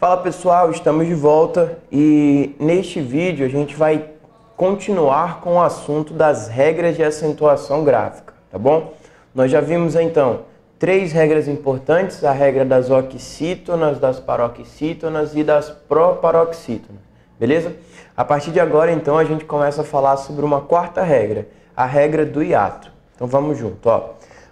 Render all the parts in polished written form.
Fala pessoal, estamos de volta e neste vídeo a gente vai continuar com o assunto das regras de acentuação gráfica, tá bom? Nós já vimos então 3 regras importantes, a regra das oxítonas, das paroxítonas e das proparoxítonas, beleza? A partir de agora então a gente começa a falar sobre uma 4ª regra, a regra do hiato. Então vamos junto, ó.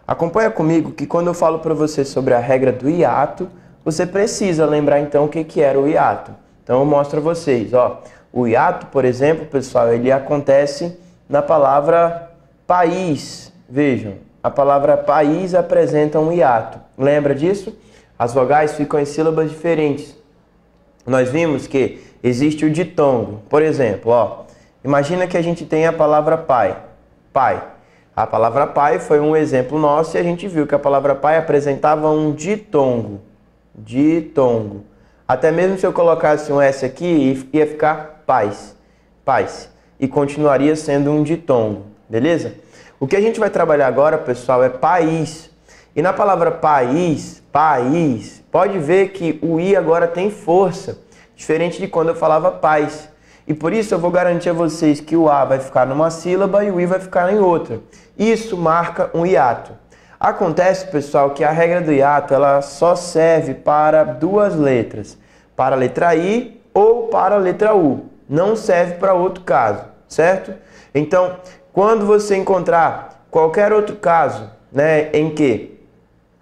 Acompanha comigo que quando eu falo para você sobre a regra do hiato, você precisa lembrar então o que era o hiato. Então eu mostro a vocês, ó. O hiato, por exemplo, pessoal, ele acontece na palavra país. Vejam, a palavra país apresenta um hiato. Lembra disso? As vogais ficam em sílabas diferentes. Nós vimos que existe o ditongo. Por exemplo, ó, imagina que a gente tem a palavra pai. Pai. A palavra pai foi um exemplo nosso e a gente viu que a palavra pai apresentava um ditongo. Ditongo. Até mesmo se eu colocasse um S aqui, ia ficar paz. Paz. E continuaria sendo um ditongo. Beleza? O que a gente vai trabalhar agora, pessoal, é país. E na palavra país, país, pode ver que o I agora tem força. Diferente de quando eu falava paz. E por isso eu vou garantir a vocês que o A vai ficar numa sílaba e o I vai ficar em outra. Isso marca um hiato. Acontece, pessoal, que a regra do hiato ela só serve para 2 letras. Para a letra I ou para a letra U. Não serve para outro caso, certo? Então, quando você encontrar qualquer outro caso, né, em que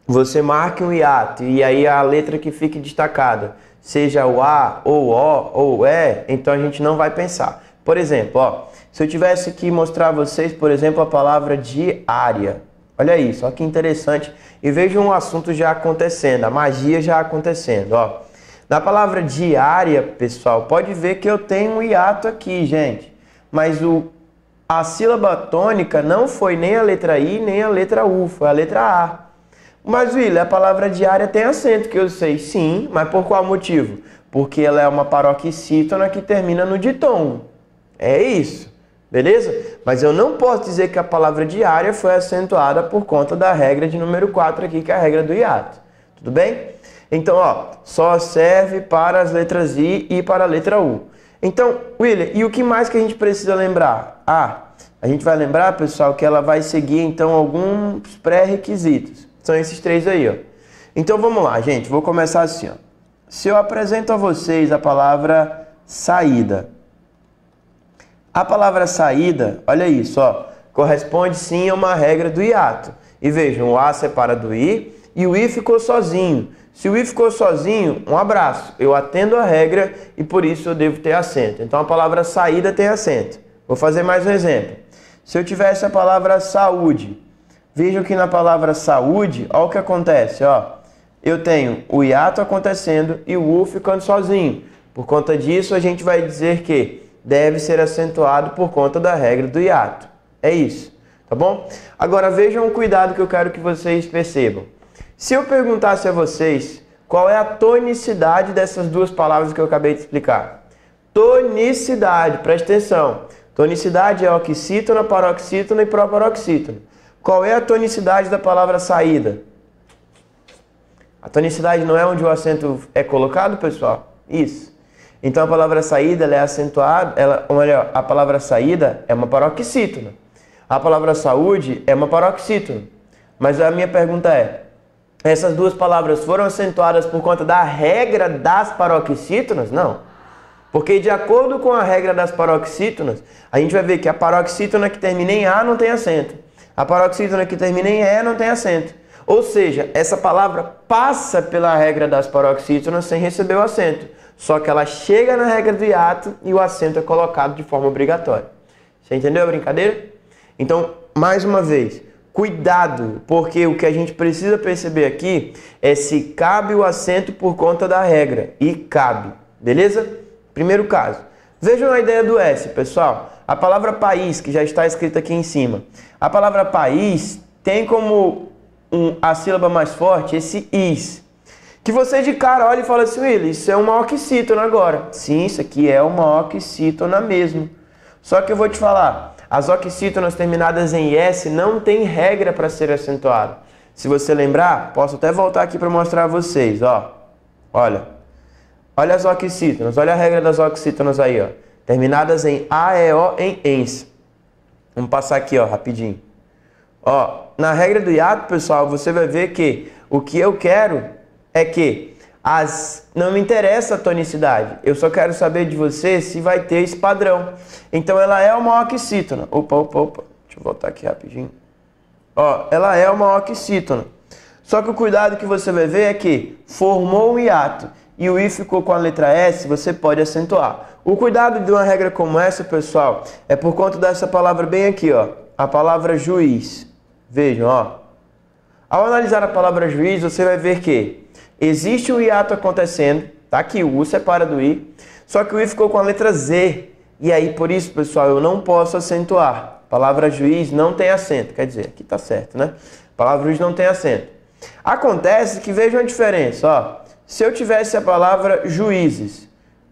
você marque um hiato e aí a letra que fique destacada seja o A, ou O, ou E, então a gente não vai pensar. Por exemplo, ó, se eu tivesse que mostrar a vocês, por exemplo, a palavra diária. Olha isso, olha que interessante. E vejam um assunto já acontecendo, a magia já acontecendo, ó. Na palavra diária, pessoal, pode ver que eu tenho um hiato aqui, gente. Mas a sílaba tônica não foi nem a letra I, nem a letra U, foi a letra A. Mas, William, a palavra diária tem acento, que eu sei, sim, mas por qual motivo? Porque ela é uma paroxítona que termina no ditongo. É isso, beleza? Mas eu não posso dizer que a palavra diária foi acentuada por conta da regra de número 4 aqui, que é a regra do hiato. Tudo bem? Então, ó, só serve para as letras I e para a letra U. Então, William, e o que mais que a gente precisa lembrar? A gente vai lembrar, pessoal, que ela vai seguir, então, alguns pré-requisitos. São esses 3 aí, ó. Então vamos lá, gente. Vou começar assim, ó. Se eu apresento a vocês a palavra saída. A palavra saída, olha isso, ó. Corresponde sim a uma regra do hiato. E vejam, o A separa do I e o I ficou sozinho. Se o I ficou sozinho, um abraço. Eu atendo a regra e por isso eu devo ter acento. Então a palavra saída tem acento. Vou fazer mais um exemplo. Se eu tivesse a palavra saúde. Vejam que na palavra saúde, olha o que acontece, ó. Eu tenho o hiato acontecendo e o U ficando sozinho. Por conta disso, a gente vai dizer que deve ser acentuado por conta da regra do hiato. É isso, tá bom? Agora vejam um cuidado que eu quero que vocês percebam. Se eu perguntasse a vocês qual é a tonicidade dessas 2 palavras que eu acabei de explicar. Tonicidade, presta atenção. Tonicidade é oxítona, paroxítona e proparoxítona. Qual é a tonicidade da palavra saída? A tonicidade não é onde o acento é colocado, pessoal? Isso. Então a palavra saída ela é acentuada, ou melhor, a palavra saída é uma paroxítona. A palavra saúde é uma paroxítona. Mas a minha pergunta é, essas 2 palavras foram acentuadas por conta da regra das paroxítonas? Não. Porque de acordo com a regra das paroxítonas, a gente vai ver que a paroxítona que termina em A não tem acento. A paroxítona que termina em E não tem acento. Ou seja, essa palavra passa pela regra das paroxítonas sem receber o acento. Só que ela chega na regra do hiato e o acento é colocado de forma obrigatória. Você entendeu a brincadeira? Então, mais uma vez, cuidado, porque o que a gente precisa perceber aqui é se cabe o acento por conta da regra. E cabe, beleza? Primeiro caso. Vejam a ideia do S, pessoal. A palavra país, que já está escrita aqui em cima. A palavra país tem como a sílaba mais forte esse is. Que você de cara olha e fala assim, William, isso é uma oxítona agora. Sim, isso aqui é uma oxítona mesmo. Só que eu vou te falar, as oxítonas terminadas em S não tem regra para ser acentuado. Se você lembrar, posso até voltar aqui para mostrar a vocês, ó. Olha. Olha as oxítonas, olha a regra das oxítonas aí, ó. Terminadas em A, E, O, em ENS. Vamos passar aqui, ó, rapidinho. Ó, na regra do hiato, pessoal, você vai ver que o que eu quero é que não me interessa a tonicidade. Eu só quero saber de você se vai ter esse padrão. Então, ela é uma oxítona. Opa. Deixa eu voltar aqui rapidinho. Ó, ela é uma oxítona. Só que o cuidado que você vai ver é que formou um hiato e o I ficou com a letra S, você pode acentuar. O cuidado de uma regra como essa, pessoal, é por conta dessa palavra bem aqui, ó. A palavra juiz. Vejam, ó. Ao analisar a palavra juiz, você vai ver que existe um hiato acontecendo, tá aqui, o U separa do I, só que o I ficou com a letra Z. E aí, por isso, pessoal, eu não posso acentuar. A palavra juiz não tem acento, quer dizer, aqui tá certo, né? A palavra juiz não tem acento. Acontece que, vejam a diferença, ó. Se eu tivesse a palavra juízes,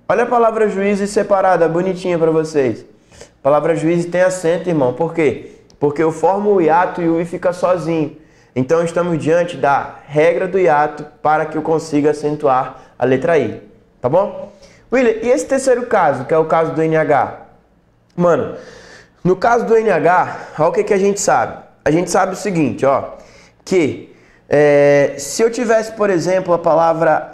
olha a palavra juízes separada, bonitinha para vocês. A palavra juízes tem acento, irmão, por quê? Porque eu formo o hiato e o I fica sozinho. Então, estamos diante da regra do hiato para que eu consiga acentuar a letra I. Tá bom? William, e esse terceiro caso, que é o caso do NH? Mano, no caso do NH, olha o que a gente sabe. A gente sabe o seguinte, ó, que se eu tivesse, por exemplo, a palavra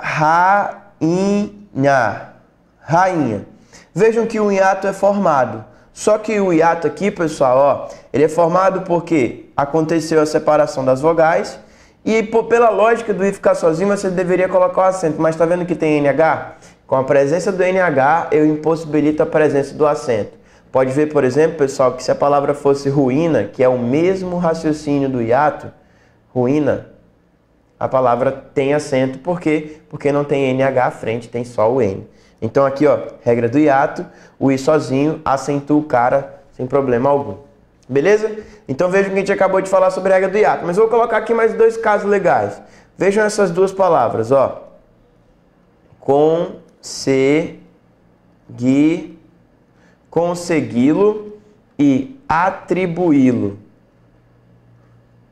rainha, vejam que o hiato é formado. Só que o hiato aqui, pessoal, ó, ele é formado porque aconteceu a separação das vogais e pela lógica do I ficar sozinho, você deveria colocar o acento. Mas tá vendo que tem NH? Com a presença do NH, eu impossibilito a presença do acento. Pode ver, por exemplo, pessoal, que se a palavra fosse ruína, que é o mesmo raciocínio do hiato, ruína, a palavra tem acento. Por quê? Porque não tem NH à frente, tem só o N. Então aqui, ó, regra do hiato, o I sozinho acentua o cara sem problema algum. Beleza? Então vejam que a gente acabou de falar sobre a regra do hiato. Mas eu vou colocar aqui mais dois casos legais. Vejam essas duas palavras, ó. Consegui-lo e atribuí-lo.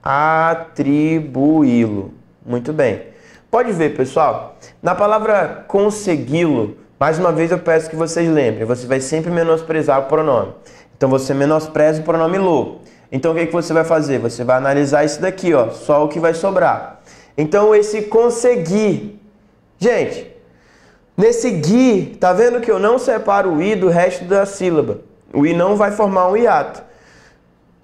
Atribuí-lo. Muito bem. Pode ver, pessoal, na palavra consegui-lo, mais uma vez eu peço que vocês lembrem, você vai sempre menosprezar o pronome. Então você menospreza o pronome lo. Então o que você vai fazer? Você vai analisar isso daqui, ó, só o que vai sobrar. Então esse conseguir, gente, nesse gui, tá vendo que eu não separo o I do resto da sílaba? O I não vai formar um hiato.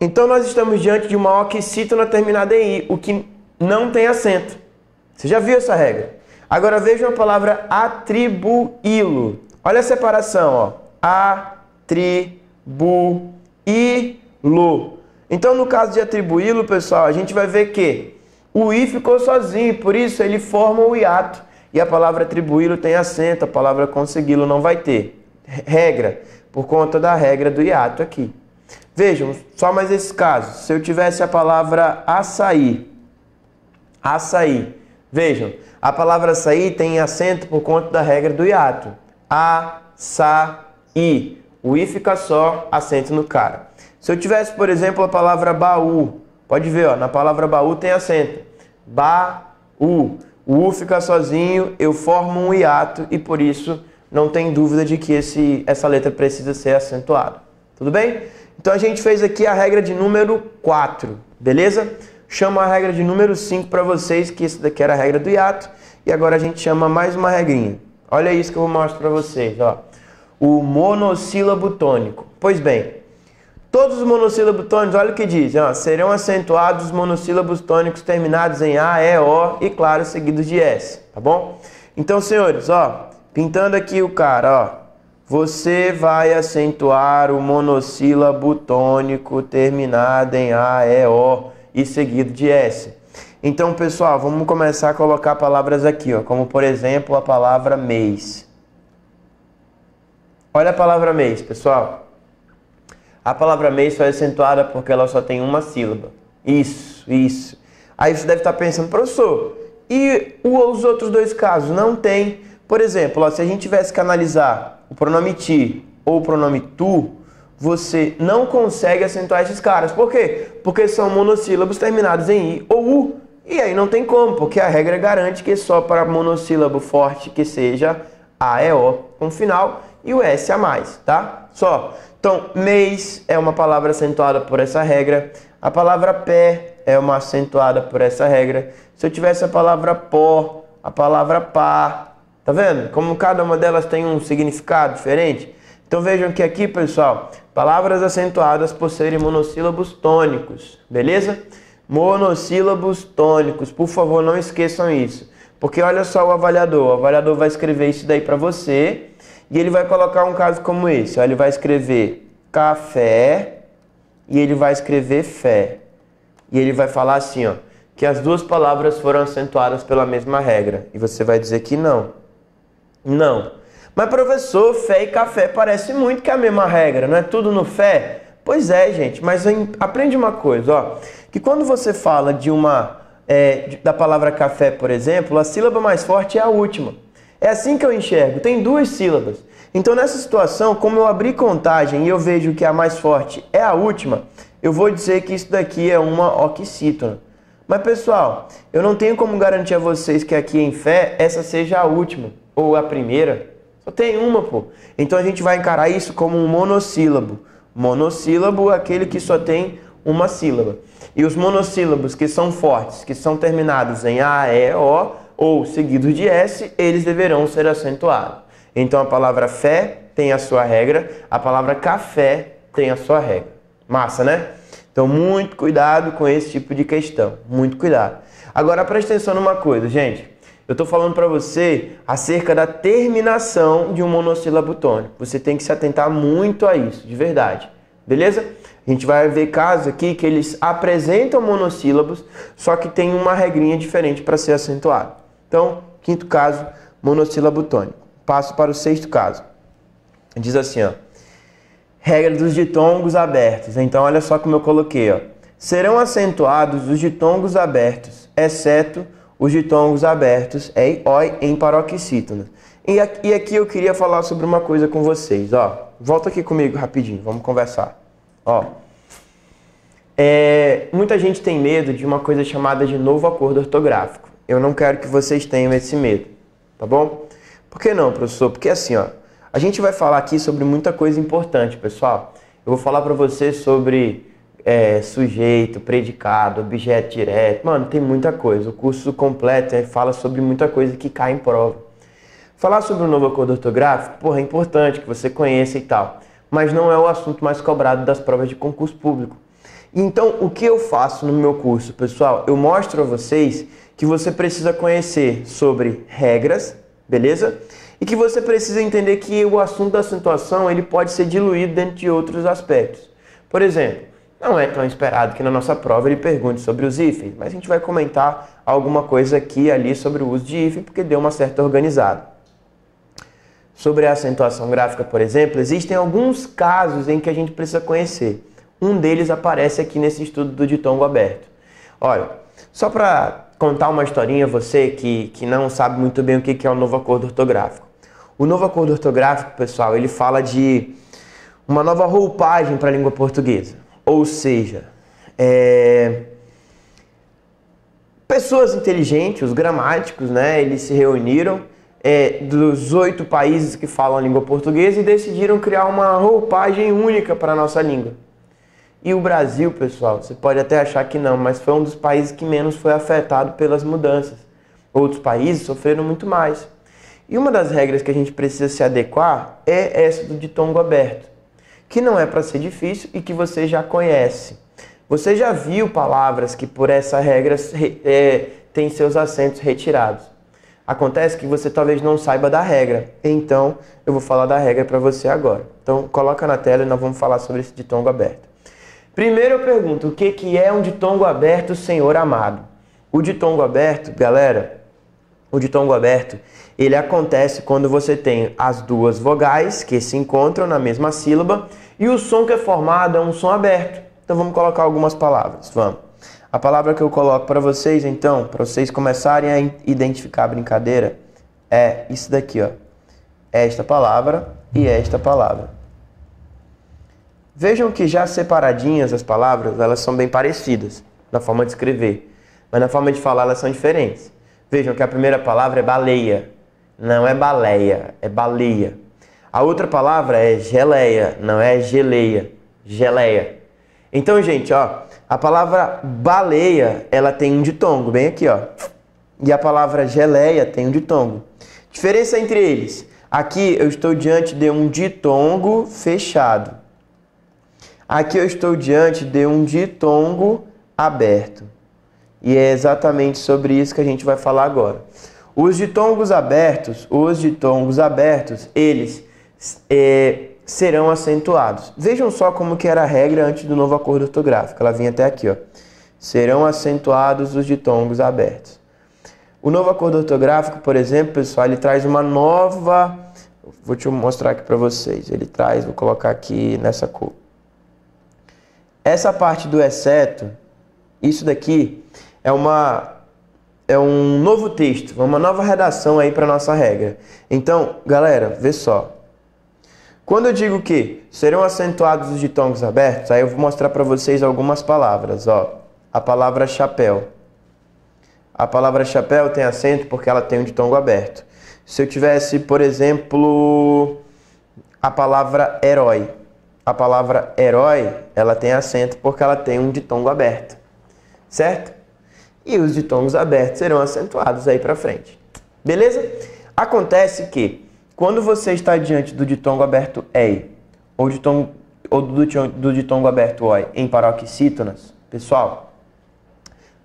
Então nós estamos diante de uma oxítona terminada em I, o que não tem acento. Você já viu essa regra? Agora vejam a palavra atribuí-lo. Olha a separação, ó. Atribuí-lo. Então, no caso de atribuí-lo, pessoal, a gente vai ver que o I ficou sozinho, por isso ele forma o hiato. E a palavra atribuí-lo tem acento, a palavra consegui-lo não vai ter. Regra, por conta da regra do hiato aqui. Vejam, só mais esse caso. Se eu tivesse a palavra açaí. Vejam, a palavra açaí tem acento por conta da regra do hiato. Açaí. O I fica só, acento no cara. Se eu tivesse, por exemplo, a palavra baú. Pode ver, ó, na palavra baú tem acento. Baú. O U fica sozinho, eu formo um hiato e por isso não tem dúvida de que essa letra precisa ser acentuada. Tudo bem? Então a gente fez aqui a regra de número 4, beleza? Chamo a regra de número 5 para vocês, que isso daqui era a regra do hiato. E agora a gente chama mais uma regrinha. Olha isso que eu vou mostrar para vocês, ó. O monossílabo tônico. Pois bem, todos os monossílabos tônicos, olha o que diz, ó, serão acentuados os monossílabos tônicos terminados em A, E, O e, claro, seguidos de S, tá bom? Então, senhores, ó, pintando aqui o cara, ó, você vai acentuar o monossílabo tônico terminado em A, E, O e seguido de S. Então, pessoal, vamos começar a colocar palavras aqui, ó, como, por exemplo, a palavra mês. Olha a palavra mês, pessoal. A palavra mês foi acentuada porque ela só tem uma sílaba. Isso. Aí você deve estar pensando, professor, e os outros dois casos? Não tem. Por exemplo, ó, se a gente tivesse que analisar o pronome ti ou o pronome tu, você não consegue acentuar esses caras. Por quê? Porque são monossílabos terminados em i ou u. E aí não tem como, porque a regra garante que só para monossílabo forte que seja A, E, O com final e o S a mais, tá? Só. Então, mês é uma palavra acentuada por essa regra. A palavra pé é uma acentuada por essa regra. Se eu tivesse a palavra pó, a palavra pá, tá vendo? Como cada uma delas tem um significado diferente. Então vejam que aqui, pessoal, palavras acentuadas por serem monossílabos tônicos, beleza? Monossílabos tônicos, por favor, não esqueçam isso. Porque olha só o avaliador vai escrever isso daí para você e ele vai colocar um caso como esse. Ó, ele vai escrever café e ele vai escrever fé. E ele vai falar assim, ó, que as duas palavras foram acentuadas pela mesma regra. E você vai dizer que não. Não. Mas professor, fé e café parece muito que é a mesma regra, não é tudo no fé? Pois é, gente, mas aprende uma coisa, ó, que quando você fala de da palavra café, por exemplo, a sílaba mais forte é a última. É assim que eu enxergo, tem duas sílabas. Então nessa situação, como eu abri contagem e eu vejo que a mais forte é a última, eu vou dizer que isso daqui é uma oxítona. Mas pessoal, eu não tenho como garantir a vocês que aqui em fé essa seja a última ou a primeira. Só tem uma, pô. Então a gente vai encarar isso como um monossílabo. Monossílabo é aquele que só tem uma sílaba. E os monossílabos que são fortes, que são terminados em A, E, O ou seguidos de S, eles deverão ser acentuados. Então a palavra fé tem a sua regra, a palavra café tem a sua regra. Massa, né? Então muito cuidado com esse tipo de questão. Muito cuidado. Agora preste atenção numa coisa, gente. Eu estou falando para você acerca da terminação de um monossílabo tônico. Você tem que se atentar muito a isso, de verdade. Beleza? A gente vai ver casos aqui que eles apresentam monossílabos, só que tem uma regrinha diferente para ser acentuado. Então, quinto caso, monossílabo tônico. Passo para o sexto caso. Diz assim, ó. Regra dos ditongos abertos. Então, olha só como eu coloquei, ó. Serão acentuados os ditongos abertos, exceto os ditongos abertos em paroxítona. E aqui eu queria falar sobre uma coisa com vocês, ó. Volta aqui comigo rapidinho, vamos conversar. Ó. Muita gente tem medo de uma coisa chamada de novo acordo ortográfico. Eu não quero que vocês tenham esse medo, tá bom? Por que não, professor? Porque assim, ó, a gente vai falar aqui sobre muita coisa importante, pessoal. Eu vou falar para vocês sobre sujeito, predicado, objeto direto. Mano, tem muita coisa. O curso completo fala sobre muita coisa que cai em prova. Falar sobre o novo acordo ortográfico, porra, é importante que você conheça e tal. Mas não é o assunto mais cobrado das provas de concurso público. Então, o que eu faço no meu curso, pessoal? Eu mostro a vocês que você precisa conhecer sobre regras, beleza? E que você precisa entender que o assunto da acentuação ele pode ser diluído dentro de outros aspectos. Por exemplo, não é tão esperado que na nossa prova ele pergunte sobre os hífens, mas a gente vai comentar alguma coisa aqui e ali sobre o uso de hífen, porque deu uma certa organizada. Sobre a acentuação gráfica, por exemplo, existem alguns casos em que a gente precisa conhecer. Um deles aparece aqui nesse estudo do ditongo aberto. Olha, só para contar uma historinha, você que não sabe muito bem o que é o novo acordo ortográfico. O novo acordo ortográfico, pessoal, ele fala de uma nova roupagem para a língua portuguesa. Ou seja, pessoas inteligentes, os gramáticos, né, eles se reuniram dos 8 países que falam a língua portuguesa e decidiram criar uma roupagem única para a nossa língua. E o Brasil, pessoal, você pode até achar que não, mas foi um dos países que menos foi afetado pelas mudanças. Outros países sofreram muito mais. E uma das regras que a gente precisa se adequar é essa do ditongo aberto, que não é para ser difícil e que você já conhece. Você já viu palavras que por essa regra têm seus acentos retirados. Acontece que você talvez não saiba da regra, então eu vou falar da regra para você agora. Então coloca na tela e nós vamos falar sobre esse ditongo aberto. Primeiro eu pergunto, o que é um ditongo aberto, senhor amado? O ditongo aberto, galera, o ditongo aberto, ele acontece quando você tem as duas vogais que se encontram na mesma sílaba e o som que é formado é um som aberto. Então vamos colocar algumas palavras, vamos. A palavra que eu coloco para vocês, então, para vocês começarem a identificar a brincadeira, é isso daqui, ó. Esta palavra e esta palavra. Vejam que já separadinhas as palavras, elas são bem parecidas na forma de escrever, mas na forma de falar elas são diferentes. Vejam que a primeira palavra é baleia. não é baleia, é baleia. A outra palavra é geleia, não é geleia, geleia. Então, gente, ó, a palavra baleia, ela tem um ditongo, bem aqui, ó. E a palavra geleia tem um ditongo. Diferença entre eles. Aqui eu estou diante de um ditongo fechado. Aqui eu estou diante de um ditongo aberto. E é exatamente sobre isso que a gente vai falar agora. Os ditongos abertos, eles serão acentuados. Vejam só como que era a regra antes do novo acordo ortográfico. Ela vinha até aqui, ó. Serão acentuados os ditongos abertos. O novo acordo ortográfico, por exemplo, pessoal, ele traz uma nova... Vou te mostrar aqui para vocês. Ele traz, vou colocar aqui nessa cor. Essa parte do exceto, isso daqui é um novo texto, uma nova redação aí para nossa regra. Então, galera, vê só. Quando eu digo que serão acentuados os ditongos abertos, aí eu vou mostrar para vocês algumas palavras, ó. A palavra chapéu. A palavra chapéu tem acento porque ela tem um ditongo aberto. Se eu tivesse, por exemplo, a palavra herói. A palavra herói, ela tem acento porque ela tem um ditongo aberto. Certo? E os ditongos abertos serão acentuados aí para frente. Beleza? Acontece que quando você está diante do ditongo aberto EI ou do ditongo aberto OI em paroxítonas, pessoal,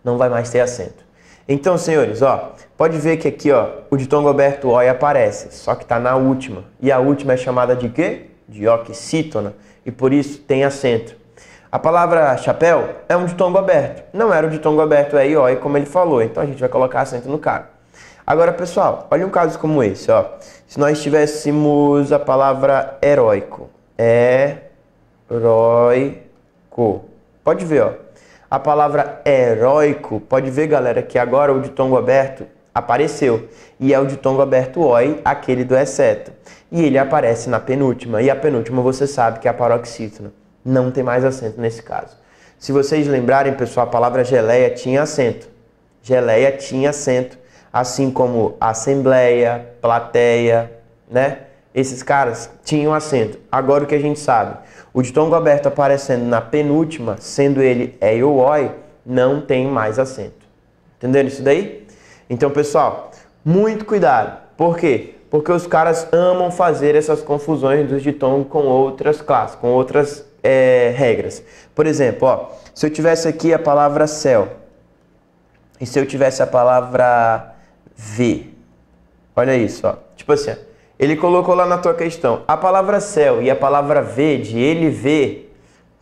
não vai mais ter acento. Então, senhores, ó, pode ver que aqui, ó, o ditongo aberto OI aparece, só que está na última. E a última é chamada de quê? De oxítona. E por isso tem acento. A palavra chapéu é um ditongo aberto. Não era o ditongo aberto EI e OI, como ele falou. Então a gente vai colocar acento no cara. Agora, pessoal, olha um caso como esse, ó. Se nós tivéssemos a palavra heróico. Heróico. Pode ver, ó. A palavra heróico, pode ver, galera, que agora o ditongo aberto apareceu. E é o ditongo aberto OI, aquele do exceto. E ele aparece na penúltima. E a penúltima você sabe que é a paroxítona. Não tem mais acento nesse caso. Se vocês lembrarem, pessoal, a palavra geleia tinha acento. Geleia tinha acento. Assim como assembleia, plateia, né? Esses caras tinham acento. Agora o que a gente sabe? O ditongo aberto aparecendo na penúltima, sendo ele EI ou OI, não tem mais acento. Entenderam isso daí? Então, pessoal, muito cuidado. Por quê? Porque os caras amam fazer essas confusões dos ditongos com outras classes, com outras regras. Por exemplo, ó, se eu tivesse aqui a palavra céu e se eu tivesse a palavra ver, olha isso, ó. Tipo assim, ele colocou lá na tua questão, a palavra céu e a palavra ver, de ele ver,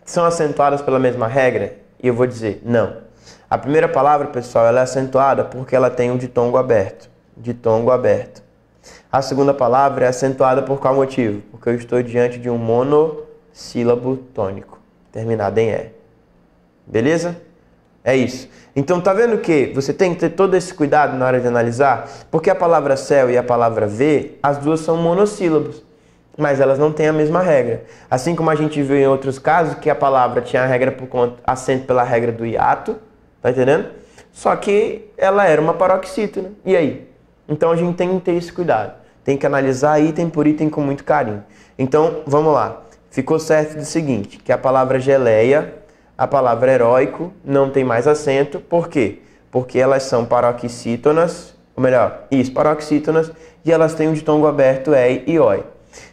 são acentuadas pela mesma regra? E eu vou dizer, não. A primeira palavra, pessoal, ela é acentuada porque ela tem um ditongo aberto. Ditongo aberto. A segunda palavra é acentuada por qual motivo? Porque eu estou diante de um monossílabo tônico, terminado em E. Beleza? É isso. Então, tá vendo que você tem que ter todo esse cuidado na hora de analisar? Porque a palavra céu e a palavra ver, as duas são monossílabos, mas elas não têm a mesma regra. Assim como a gente viu em outros casos que a palavra tinha a regra por conta, acento pela regra do hiato, tá entendendo? Só que ela era uma paroxítona. E aí? Então a gente tem que ter esse cuidado. Tem que analisar item por item com muito carinho. Então, vamos lá. Ficou certo do seguinte, que a palavra geleia, a palavra heróico, não tem mais acento. Por quê? Porque elas são paroxítonas, ou melhor, paroxítonas, e elas têm um ditongo aberto EI e OI.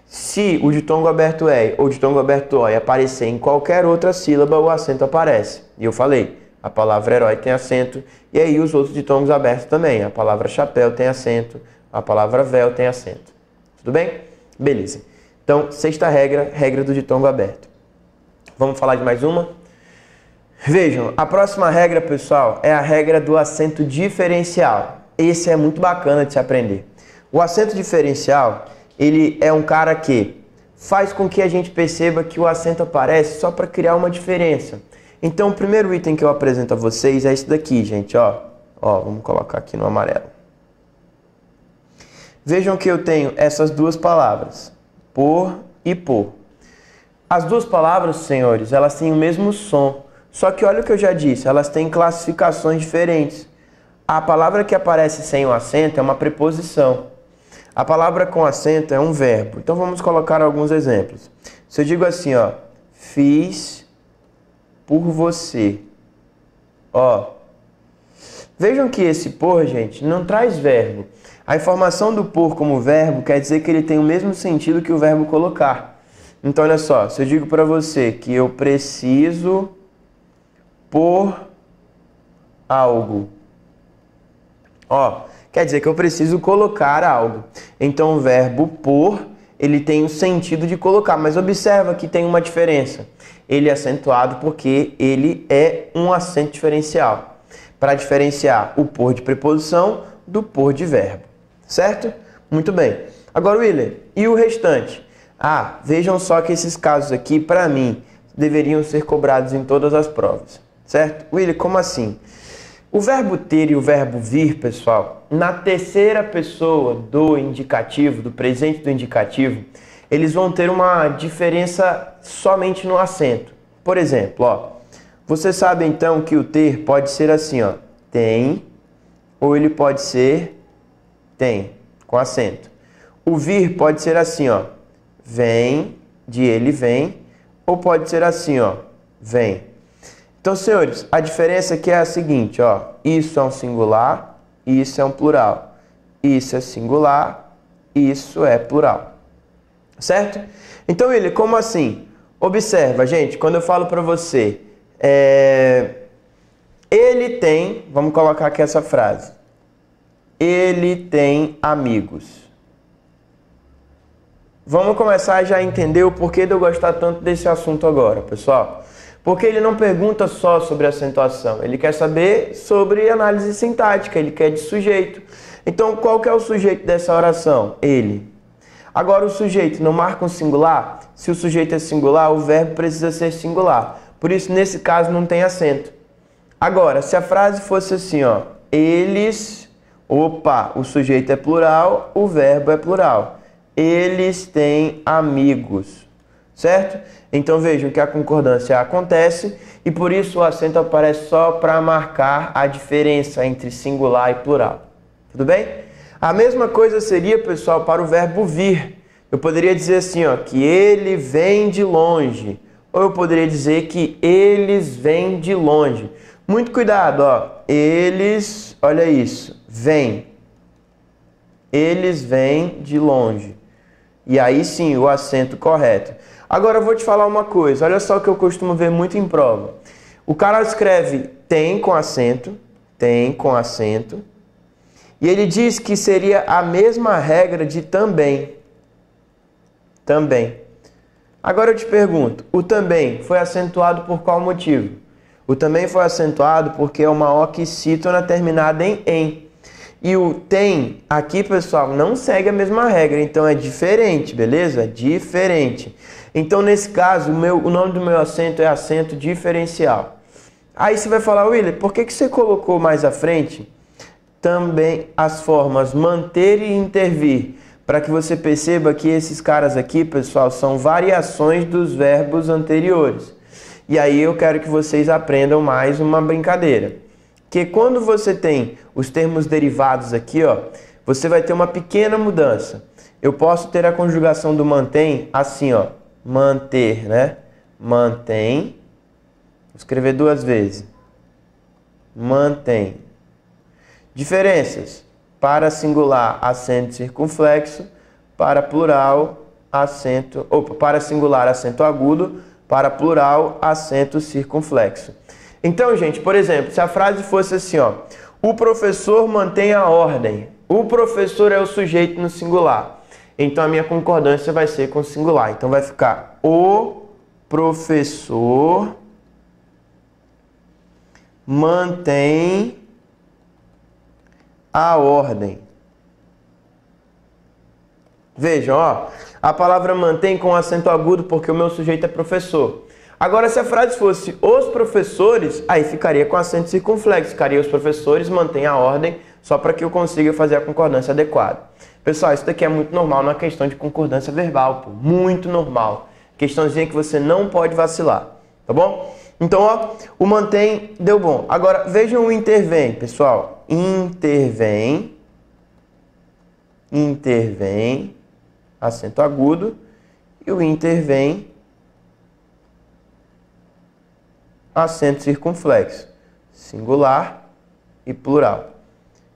Se o ditongo aberto EI ou o ditongo aberto OI aparecer em qualquer outra sílaba, o acento aparece. E eu falei, a palavra herói tem acento, e aí os outros ditongos abertos também. A palavra chapéu tem acento, a palavra véu tem acento. Tudo bem? Beleza. Então, sexta regra, regra do ditongo aberto. Vamos falar de mais uma? Vejam, a próxima regra, pessoal, é a regra do acento diferencial. Esse é muito bacana de se aprender. O acento diferencial, ele é um cara que faz com que a gente perceba que o acento aparece só para criar uma diferença. Então, o primeiro item que eu apresento a vocês é esse daqui, gente, ó. Ó, vamos colocar aqui no amarelo. Vejam que eu tenho essas duas palavras, por e por. As duas palavras, senhores, elas têm o mesmo som. Só que olha o que eu já disse, elas têm classificações diferentes. A palavra que aparece sem o acento é uma preposição. A palavra com acento é um verbo. Então vamos colocar alguns exemplos. Se eu digo assim, ó, fiz por você. Ó, vejam que esse por, gente, não traz verbo. A informação do por como verbo quer dizer que ele tem o mesmo sentido que o verbo colocar. Então, olha só, se eu digo para você que eu preciso por algo, ó, quer dizer que eu preciso colocar algo. Então, o verbo por, ele tem o sentido de colocar, mas observa que tem uma diferença. Ele é acentuado porque ele é um acento diferencial, para diferenciar o por de preposição do por de verbo, certo? Muito bem. Agora, William, e o restante? Ah, vejam só que esses casos aqui, para mim, deveriam ser cobrados em todas as provas, certo? William, como assim? O verbo ter e o verbo vir, pessoal, na terceira pessoa do indicativo, do presente do indicativo, eles vão ter uma diferença somente no acento. Por exemplo, ó, você sabe então que o ter pode ser assim, ó, tem, ou ele pode ser tem, com acento. O vir pode ser assim, ó, vem, de ele vem, ou pode ser assim, ó, vem. Então, senhores, a diferença aqui é a seguinte, ó, isso é um singular, isso é um plural. Isso é singular, isso é plural. Certo? Então, ele, como assim? Observa, gente, quando eu falo para você, ele tem, vamos colocar aqui essa frase, ele tem amigos. Vamos começar já a entender o porquê de eu gostar tanto desse assunto agora, pessoal. Porque ele não pergunta só sobre acentuação, ele quer saber sobre análise sintática, ele quer de sujeito. Então, qual que é o sujeito dessa oração? Ele. Agora, o sujeito não marca um singular? Se o sujeito é singular, o verbo precisa ser singular. Por isso, nesse caso, não tem acento. Agora, se a frase fosse assim, ó, eles, opa, o sujeito é plural, o verbo é plural. Eles têm amigos, certo? Então vejam que a concordância acontece e por isso o acento aparece só para marcar a diferença entre singular e plural. Tudo bem? A mesma coisa seria, pessoal, para o verbo vir. Eu poderia dizer assim, ó, que ele vem de longe. Ou eu poderia dizer que eles vêm de longe. Muito cuidado, ó. Eles, olha isso, vêm. Eles vêm de longe. E aí sim, o acento correto. Agora eu vou te falar uma coisa. Olha só o que eu costumo ver muito em prova. O cara escreve tem com acento, e ele diz que seria a mesma regra de também. Também. Agora eu te pergunto, o também foi acentuado por qual motivo? O também foi acentuado porque é uma oxítona terminada em em. E o tem, aqui, pessoal, não segue a mesma regra, então é diferente, beleza? Diferente. Então, nesse caso, o nome do meu acento é acento diferencial. Aí você vai falar, William, por que você colocou mais à frente também as formas manter e intervir? Para que você perceba que esses caras aqui, pessoal, são variações dos verbos anteriores. E aí eu quero que vocês aprendam mais uma brincadeira. Que quando você tem os termos derivados aqui, ó, você vai ter uma pequena mudança. Eu posso ter a conjugação do mantém assim, ó, manter, né? Mantém. Vou escrever duas vezes. Mantém. Diferenças. Para singular, acento circunflexo. Para plural, acento... Opa, para singular, acento agudo. Para plural, acento circunflexo. Então, gente, por exemplo, se a frase fosse assim, ó, o professor mantém a ordem. O professor é o sujeito no singular. Então, a minha concordância vai ser com singular. Então, vai ficar o professor mantém a ordem. Vejam, ó, a palavra mantém com acento agudo porque o meu sujeito é professor. Agora, se a frase fosse os professores, aí ficaria com acento circunflexo. Ficaria os professores mantêm a ordem, só para que eu consiga fazer a concordância adequada. Pessoal, isso daqui é muito normal na questão de concordância verbal, pô. Muito normal. Questãozinha que você não pode vacilar, tá bom? Então, ó, o mantém deu bom. Agora, vejam o intervém, pessoal. Intervém. intervém, acento agudo, e o intervém, acento circunflexo, singular e plural.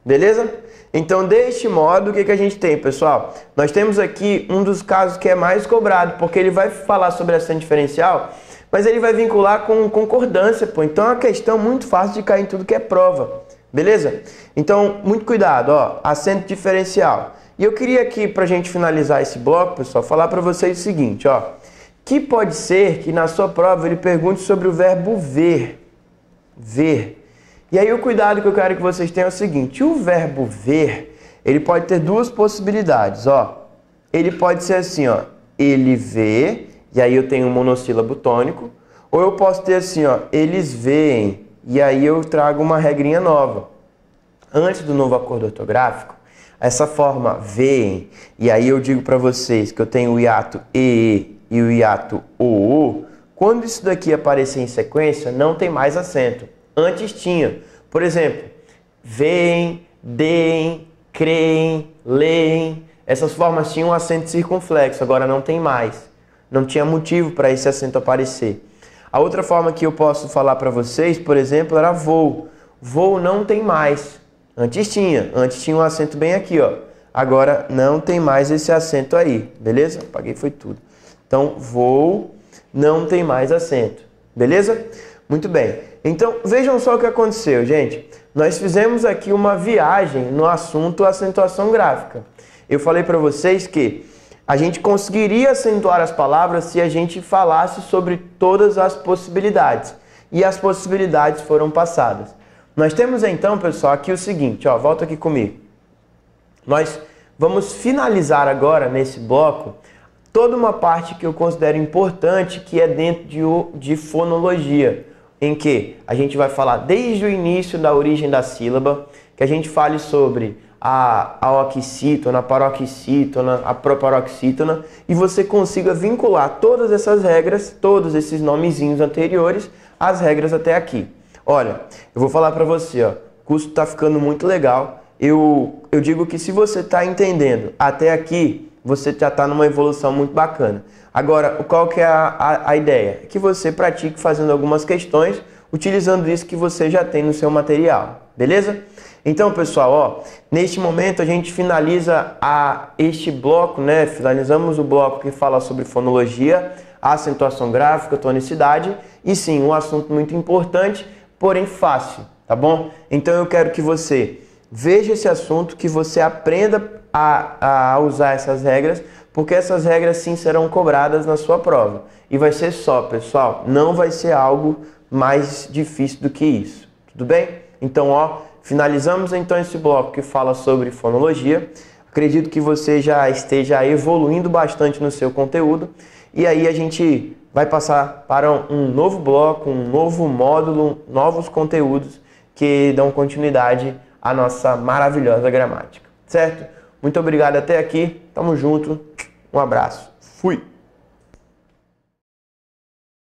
Beleza? Então, deste modo, o que a gente tem, pessoal? Nós temos aqui um dos casos que é mais cobrado, porque ele vai falar sobre acento diferencial, mas ele vai vincular com concordância, pô. Então, é uma questão muito fácil de cair em tudo que é prova. Beleza? Então, muito cuidado, ó, acento diferencial. E eu queria aqui, pra gente finalizar esse bloco, pessoal, falar para vocês o seguinte, ó. Que pode ser que na sua prova ele pergunte sobre o verbo ver. Ver. E aí o cuidado que eu quero que vocês tenham é o seguinte, o verbo ver, ele pode ter duas possibilidades, ó. Ele pode ser assim, ó, ele vê, e aí eu tenho um monossílabo tônico, ou eu posso ter assim, ó, eles veem, e aí eu trago uma regrinha nova. Antes do novo acordo ortográfico, essa forma veem, e aí eu digo para vocês que eu tenho o hiato e o hiato o, quando isso daqui aparecer em sequência, não tem mais acento. Antes tinha, por exemplo, veem, deem, creem, leem. Essas formas tinham um acento circunflexo, agora não tem mais. Não tinha motivo para esse acento aparecer. A outra forma que eu posso falar para vocês, por exemplo, era voo. Voo não tem mais. Antes tinha um acento bem aqui, ó. Agora não tem mais esse acento aí, beleza? Apaguei foi tudo. Então, voo não tem mais acento, beleza? Muito bem. Então, vejam só o que aconteceu, gente. Nós fizemos aqui uma viagem no assunto acentuação gráfica. Eu falei para vocês que a gente conseguiria acentuar as palavras se a gente falasse sobre todas as possibilidades. E as possibilidades foram passadas. Nós temos então, pessoal, aqui o seguinte, ó, volta aqui comigo. Nós vamos finalizar agora, nesse bloco, toda uma parte que eu considero importante, que é dentro de fonologia, em que a gente vai falar desde o início da origem da sílaba, que a gente fale sobre a oxítona, a paroxítona, a proparoxítona, e você consiga vincular todas essas regras, todos esses nomezinhos anteriores, às regras até aqui. Olha, eu vou falar para você, ó, o curso está ficando muito legal. Eu digo que se você está entendendo até aqui, você já está numa evolução muito bacana. Agora, qual que é a ideia? Que você pratique fazendo algumas questões, utilizando isso que você já tem no seu material, beleza? Então, pessoal, ó, neste momento a gente finaliza este bloco, né? Finalizamos o bloco que fala sobre fonologia, acentuação gráfica, tonicidade, e sim, um assunto muito importante, porém fácil, tá bom? Então eu quero que você veja esse assunto, que você aprenda a usar essas regras, porque essas regras sim serão cobradas na sua prova. E vai ser só, pessoal, não vai ser algo mais difícil do que isso, tudo bem? Então, ó, finalizamos então esse bloco que fala sobre fonologia. Acredito que você já esteja evoluindo bastante no seu conteúdo. E aí a gente vai passar para um novo bloco, um novo módulo, novos conteúdos que dão continuidade à nossa maravilhosa gramática, certo? Muito obrigado até aqui, tamo junto, um abraço, fui!